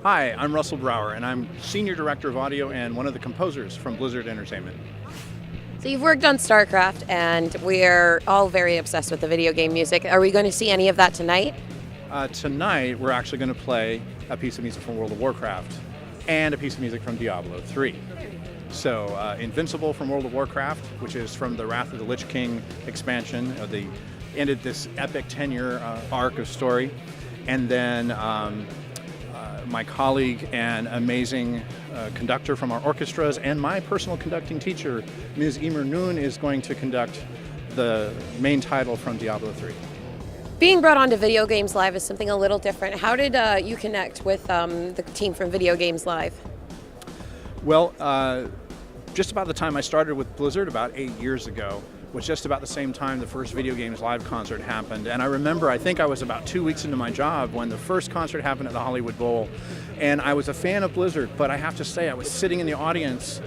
Hi, I'm Russell Brower, and I'm Senior Director of Audio and one of the composers from Blizzard Entertainment. So you've worked on StarCraft, and we're all very obsessed with the video game music. Are we going to see any of that tonight? Tonight, we're actually going to play a piece of music from World of Warcraft and a piece of music from Diablo III. So, Invincible from World of Warcraft, which is from the Wrath of the Lich King expansion, ended this epic 10-year arc of story. And then my colleague and amazing conductor from our orchestras and my personal conducting teacher, Ms. Emer Noon, is going to conduct the main title from Diablo III. Being brought onto Video Games Live is something a little different. How did you connect with the team from Video Games Live? Well, just about the time I started with Blizzard, about 8 years ago, was just about the same time the first Video Games Live concert happened. And I remember, I think I was about 2 weeks into my job when the first concert happened at the Hollywood Bowl. And I was a fan of Blizzard, but I have to say, I was sitting in the audience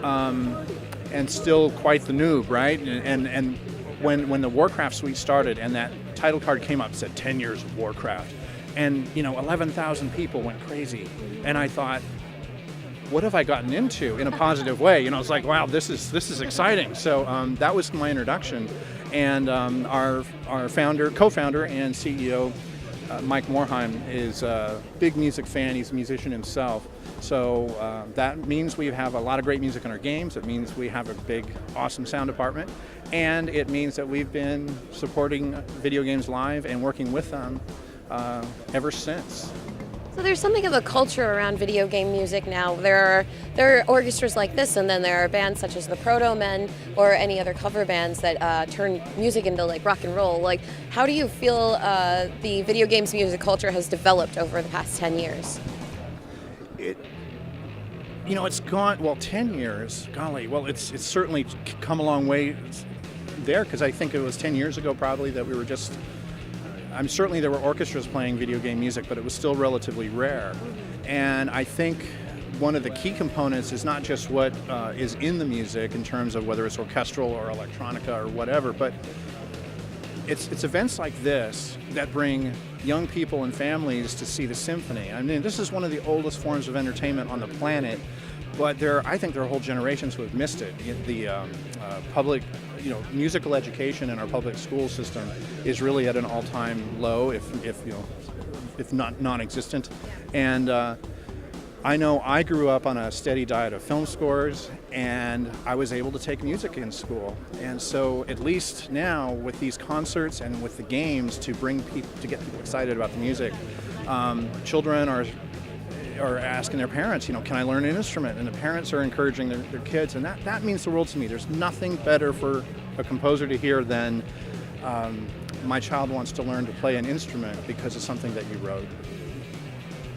and still quite the noob, right? And when the Warcraft suite started and that title card came up, it said 10 years of Warcraft. And, 11,000 people went crazy. And I thought, what have I gotten into in a positive way? I was like, wow, this is exciting. So that was my introduction. And our co-founder and CEO, Mike Morheim, is a big music fan. He's a musician himself. So that means we have a lot of great music in our games. It means we have a big, awesome sound department. And it means that we've been supporting Video Games Live and working with them ever since. So there's something of a culture around video game music now. There are orchestras like this, and then there are bands such as the Proto Men or any other cover bands that turn music into like rock and roll. Like, how do you feel the video games music culture has developed over the past 10 years? It's gone, 10 years, golly, well, it's certainly come a long way there, because I think it was 10 years ago probably that we were just, certainly there were orchestras playing video game music, but it was still relatively rare. And I think one of the key components is not just what is in the music in terms of whether it's orchestral or electronica or whatever, but it's events like this that bring young people and families to see the symphony. I mean, this is one of the oldest forms of entertainment on the planet, but I think there are whole generations who have missed it. The public, musical education in our public school system is really at an all-time low, if not non-existent. And I know I grew up on a steady diet of film scores, and I was able to take music in school. And so at least now with these concerts and with the games to get people excited about the music, children are asking their parents, can I learn an instrument? And the parents are encouraging their kids, and that means the world to me. There's nothing better for a composer to hear than my child wants to learn to play an instrument because of something that you wrote.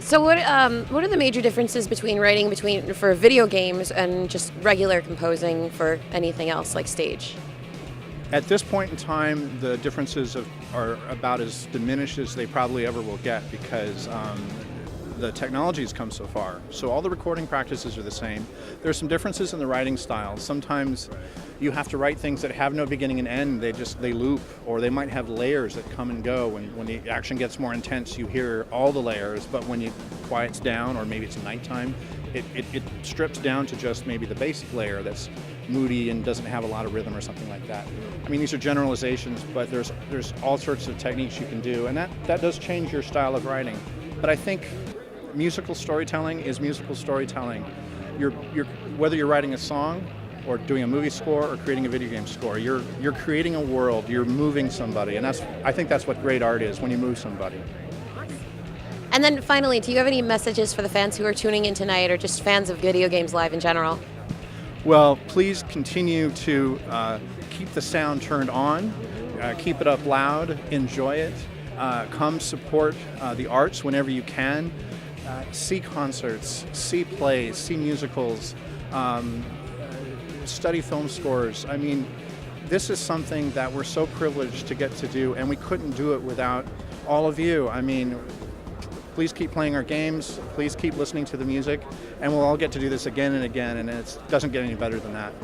So what are the major differences between writing for video games and just regular composing for anything else like stage? At this point in time, the differences are about as diminished as they probably ever will get, because the technology has come so far. So all the recording practices are the same. There's some differences in the writing styles. Sometimes you have to write things that have no beginning and end. They loop, or they might have layers that come and go. When the action gets more intense, you hear all the layers, but when it quiets down, or maybe it's nighttime, it strips down to just maybe the basic layer that's moody and doesn't have a lot of rhythm or something like that. I mean, these are generalizations, but there's all sorts of techniques you can do, and that does change your style of writing. But I think musical storytelling is musical storytelling. Whether you're writing a song or doing a movie score or creating a video game score, you're creating a world, you're moving somebody, and I think that's what great art is, when you move somebody. And then finally, do you have any messages for the fans who are tuning in tonight, or just fans of Video Games Live in general? Well, please continue to keep the sound turned on, keep it up loud, enjoy it, come support the arts whenever you can. See concerts, see plays, see musicals, study film scores. I mean, this is something that we're so privileged to get to do, and we couldn't do it without all of you. I mean, please keep playing our games, please keep listening to the music, and we'll all get to do this again and again, and it doesn't get any better than that.